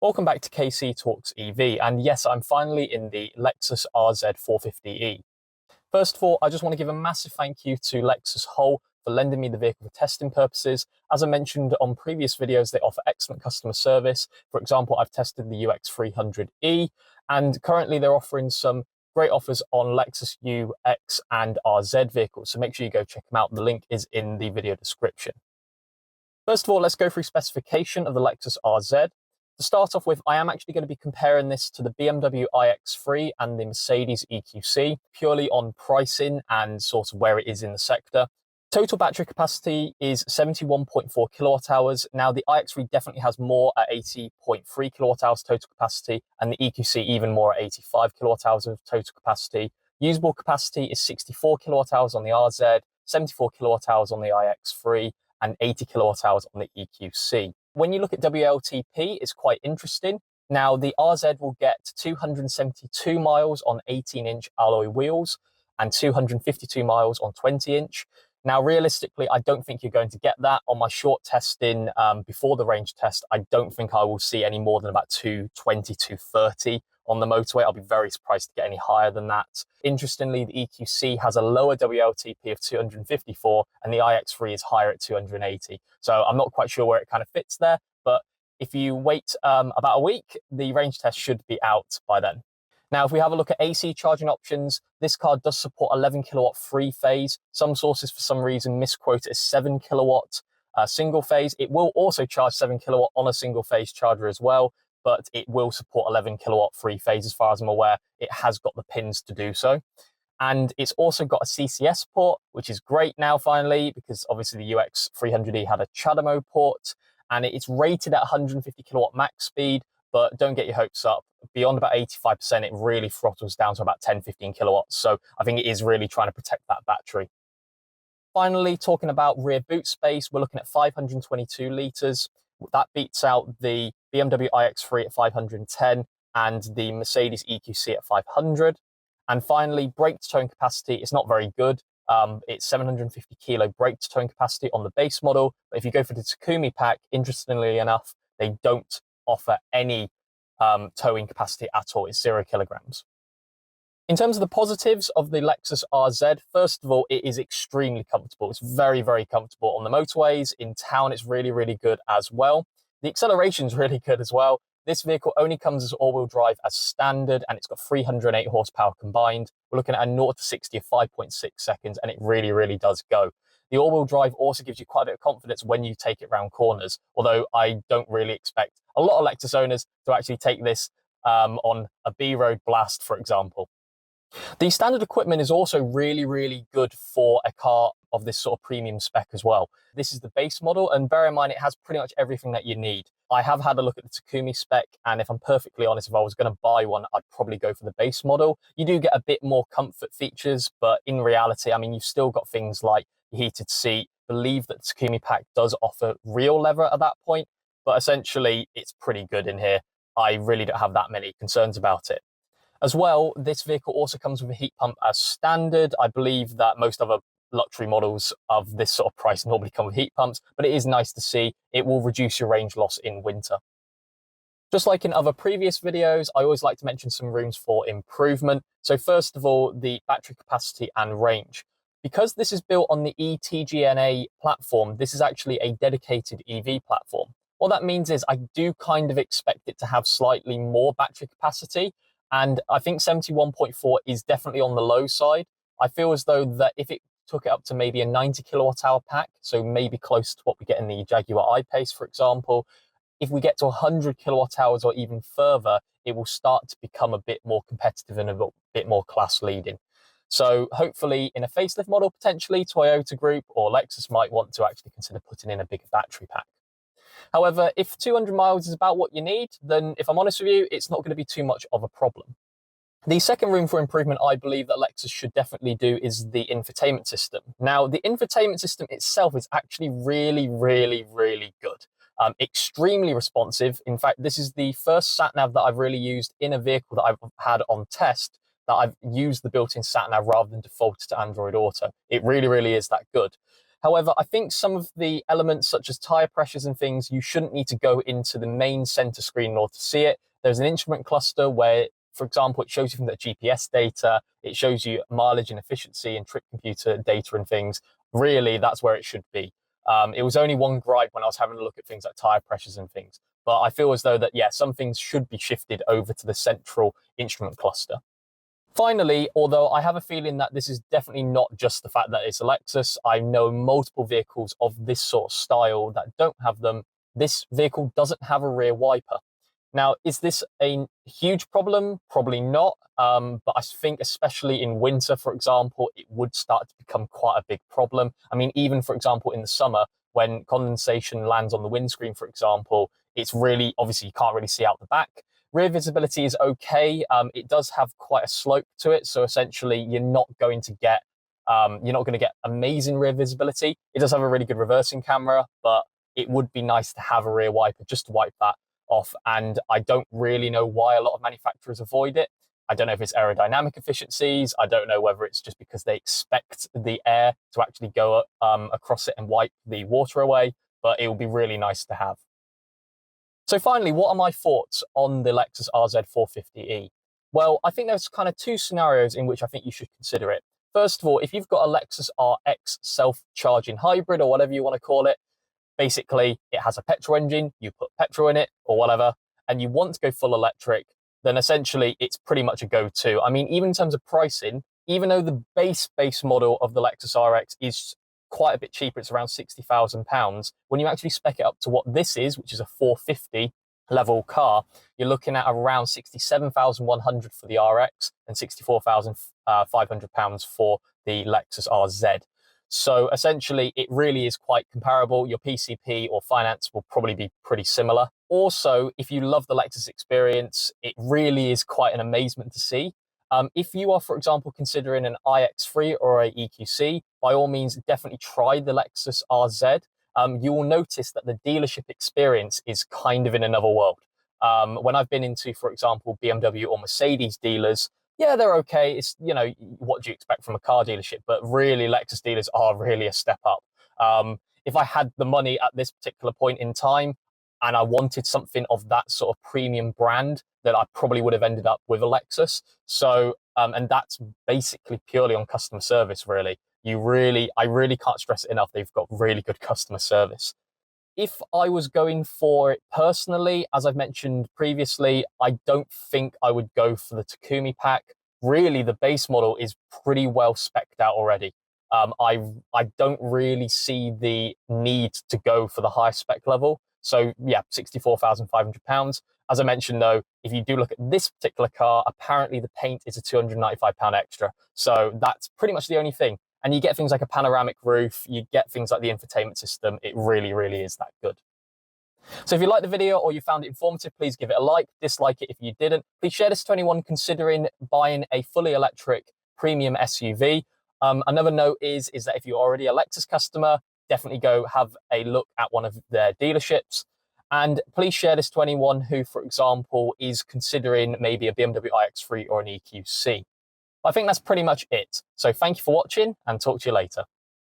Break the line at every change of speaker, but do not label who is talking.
Welcome back to KC Talks EV, and yes, I'm finally in the Lexus RZ450e. First of all, I just want to give a massive thank you to Lexus Hull for lending me the vehicle for testing purposes. As I mentioned on previous videos, they offer excellent customer service. For example, I've tested the UX300e, and currently they're offering some great offers on Lexus UX and RZ vehicles, so make sure you go check them out. The link is in the video description. First of all, let's go through specification of the Lexus RZ. To start off with, I am actually going to be comparing this to the BMW iX3 and the Mercedes EQC, purely on pricing and sort of where it is in the sector. Total battery capacity is 71.4 kilowatt hours. Now, the iX3 definitely has more at 80.3 kilowatt hours total capacity, and the EQC even more at 85 kilowatt hours of total capacity. Usable capacity is 64 kilowatt hours on the RZ, 74 kilowatt hours on the iX3, and 80 kilowatt hours on the EQC. When you look at WLTP, it's quite interesting. Now, the RZ will get 272 miles on 18-inch alloy wheels and 252 miles on 20-inch. Now, realistically, I don't think you're going to get that. On my short testing before the range test, I don't think I will see any more than about 220, 230 on the motorway. I'll be very surprised to get any higher than that. Interestingly, the EQC has a lower WLTP of 254 and the iX3 is higher at 280. So I'm not quite sure where it kind of fits there, but if you wait about a week, the range test should be out by then. Now, if we have a look at AC charging options, this car does support 11 kilowatt free phase. Some sources, for some reason, misquote it as 7 kilowatt single phase. It will also charge 7 kilowatt on a single phase charger as well, but it will support 11 kilowatt free phase as far as I'm aware. It has got the pins to do so. And it's also got a CCS port, which is great now finally, because obviously the UX300e had a CHAdeMO port, and it's rated at 150 kilowatt max speed, but don't get your hopes up. Beyond about 85%, it really throttles down to about 10, 15 kilowatts. So I think it is really trying to protect that battery. Finally, talking about rear boot space, we're looking at 522 litres. That beats out the BMW iX3 at 510 and the Mercedes EQC at 500. And finally, brake to towing capacity is not very good. It's 750 kilo brake to towing capacity on the base model. But if you go for the Takumi pack, interestingly enough, they don't offer any towing capacity at all. It's 0 kilograms. In terms of the positives of the Lexus RZ, first of all, it is extremely comfortable. It's very, very comfortable on the motorways. In town, it's really, really good as well. The acceleration is really good as well. This vehicle only comes as all-wheel drive as standard, and it's got 308 horsepower combined. We're looking at a 0 to 60 of 5.6 seconds, and it really, really does go. The all-wheel drive also gives you quite a bit of confidence when you take it round corners, although I don't really expect a lot of Lexus owners to actually take this on a B-road blast, for example. The standard equipment is also really, really good for a car of this sort of premium spec as well. This is the base model, and bear in mind, it has pretty much everything that you need. I have had a look at the Takumi spec, and if I'm perfectly honest, if I was going to buy one, I'd probably go for the base model. You do get a bit more comfort features, but in reality, I mean, you've still got things like heated seat. I believe that the Takumi pack does offer real leather at that point, but essentially, it's pretty good in here. I really don't have that many concerns about it. As well, this vehicle also comes with a heat pump as standard. I believe that most other luxury models of this sort of price normally come with heat pumps, but it is nice to see. It will reduce your range loss in winter. Just like in other previous videos, I always like to mention some rooms for improvement. So first of all, the battery capacity and range. Because this is built on the eTGNA platform, this is actually a dedicated EV platform. What that means is I do kind of expect it to have slightly more battery capacity, and I think 71.4 is definitely on the low side. I feel as though that if it took it up to maybe a 90 kilowatt hour pack, so maybe close to what we get in the Jaguar I-Pace, for example, if we get to 100 kilowatt hours or even further, it will start to become a bit more competitive and a bit more class leading. So hopefully in a facelift model, potentially Toyota Group or Lexus might want to actually consider putting in a bigger battery pack. However, if 200 miles is about what you need, then if I'm honest with you, it's not going to be too much of a problem. The second room for improvement I believe that Lexus should definitely do is the infotainment system. Now, the infotainment system itself is actually really, really, really good. Extremely responsive. In fact, this is the first sat-nav that I've really used in a vehicle that I've had on test that I've used the built-in sat-nav rather than defaulted to Android Auto. It really, really is that good. However, I think some of the elements such as tire pressures and things, you shouldn't need to go into the main center screen in order to see it. There's an instrument cluster where, for example, it shows you from the GPS data, it shows you mileage and efficiency and trip computer data and things. Really, that's where it should be. It was only one gripe when I was having a look at things like tire pressures and things. But I feel as though that, yeah, some things should be shifted over to the central instrument cluster. Finally, although I have a feeling that this is definitely not just the fact that it's a Lexus, I know multiple vehicles of this sort of style that don't have them. This vehicle doesn't have a rear wiper. Now, is this a huge problem? Probably not. But I think especially in winter, for example, it would start to become quite a big problem. I mean, even, for example, in the summer, when condensation lands on the windscreen, for example, it's really, obviously, you can't really see out the back. Rear visibility is okay. It does have quite a slope to it. So essentially, you're not going to get amazing rear visibility. It does have a really good reversing camera, but it would be nice to have a rear wiper just to wipe that off. And I don't really know why a lot of manufacturers avoid it. I don't know if it's aerodynamic efficiencies. I don't know whether it's just because they expect the air to actually go across it and wipe the water away, but it would be really nice to have. So finally, what are my thoughts on the Lexus RZ450e? Well, I think there's kind of two scenarios in which I think you should consider it. First of all, if you've got a Lexus RX self-charging hybrid or whatever you want to call it, basically it has a petrol engine, you put petrol in it or whatever, and you want to go full electric, then essentially it's pretty much a go-to. I mean, even in terms of pricing, even though the base model of the Lexus RX is quite a bit cheaper, it's around £60,000. When you actually spec it up to what this is, which is a 450 level car, you're looking at around £67,100 for the RX and £64,500 for the Lexus RZ. So essentially, it really is quite comparable. Your PCP or finance will probably be pretty similar. Also, if you love the Lexus experience, it really is quite an amazement to see. If you are, for example, considering an iX3 or a EQC, by all means, definitely try the Lexus RZ. You will notice that the dealership experience is kind of in another world. When I've been into, for example, BMW or Mercedes dealers, yeah, they're okay. It's, you know, what do you expect from a car dealership? But really, Lexus dealers are really a step up. If I had the money at this particular point in time and I wanted something of that sort of premium brand, then I probably would have ended up with a Lexus. So, and that's basically purely on customer service, really. I really can't stress it enough. They've got really good customer service. If I was going for it personally, as I've mentioned previously, I don't think I would go for the Takumi pack. Really, the base model is pretty well spec'd out already. I don't really see the need to go for the high spec level. So yeah, £64,500. As I mentioned though, if you do look at this particular car, apparently the paint is a £295 extra. So that's pretty much the only thing. And you get things like a panoramic roof, you get things like the infotainment system. It really, really is that good. So if you liked the video or you found it informative, please give it a like, dislike it if you didn't. Please share this to anyone considering buying a fully electric premium SUV. Another note is that if you're already a Lexus customer, definitely go have a look at one of their dealerships. And please share this to anyone who, for example, is considering maybe a BMW iX3 or an EQC. I think that's pretty much it. So thank you for watching and talk to you later.